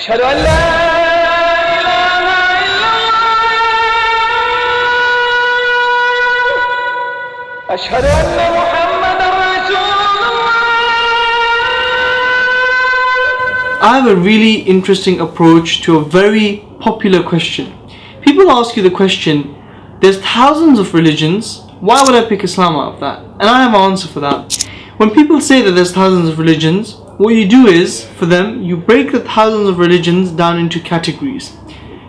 أشهد أن لا إله إلا الله أشهد أن محمدا رسول الله. I have a really interesting approach to a very popular question. People ask you the question, there's thousands of religions, why would I pick Islam out of that? And I have an answer for that. When people say that there's thousands of religions, what you do is, for them, you break the thousands of religions down into categories.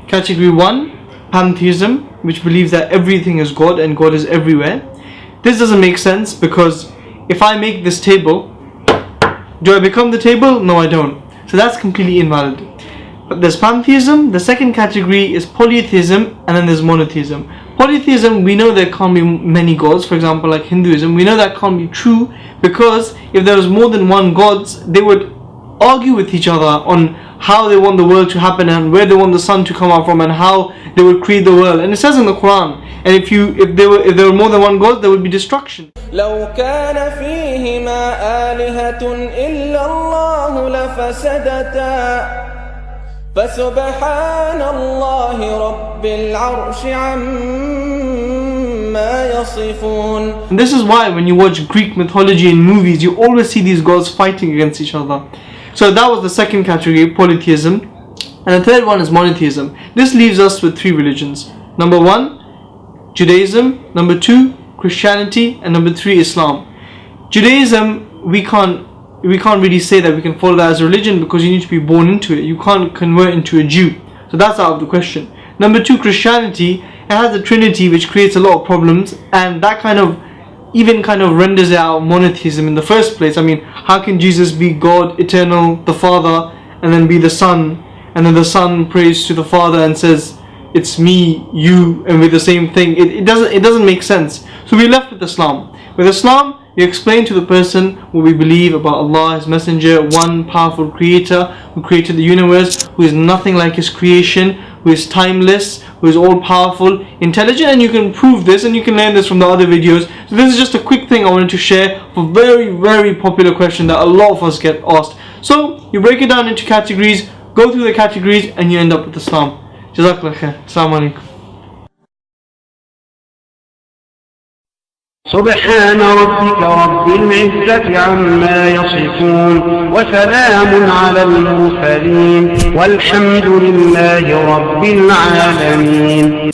Category 1, pantheism, which believes that everything is God and God is everywhere. This doesn't make sense because if I make this table, do I become the table? No, I don't. So that's completely invalid. But there's pantheism. The second category is polytheism, and then there's monotheism. Polytheism, we know there can't be many gods. For example, like Hinduism, we know that can't be true because if there was more than one gods, they would argue with each other on how they want the world to happen and where they want the sun to come out from and how they would create the world. And it says in the Quran, and if there were more than one god, there would be destruction. لو كان فيهما آلهة إلا الله لفسدتا فسبحان الله رب العرش عما يصفون. And this is why when you watch Greek mythology in movies, you always see these gods fighting against each other. So that was the second category, polytheism. And the third one is monotheism. This leaves us with three religions. Number 1, Judaism. Number 2, Christianity. And number 3, Islam. Judaism, we can't really say that we can follow that as a religion because you need to be born into it. You can't convert into a Jew. So that's out of the question. Number 2, Christianity. It has a Trinity which creates a lot of problems, and that kind of renders out monotheism in the first place. I mean, how can Jesus be God, eternal, the Father, and then be the Son, and then the Son prays to the Father and says, it's me, you, and we're the same thing? It doesn't make sense. So we're left with Islam. With Islam, you explain to the person what we believe about Allah, His Messenger, one powerful creator who created the universe, who is nothing like His creation, who is timeless, who is all powerful, intelligent, and you can prove this and you can learn this from the other videos. So this is just a quick thing I wanted to share for a very, very popular question that a lot of us get asked. So you break it down into categories, go through the categories, and you end up with Islam. Jazakallah khair. Assalamu alaikum. سبحان ربك رب العزة عما يصفون وسلام على المرسلين والحمد لله رب العالمين.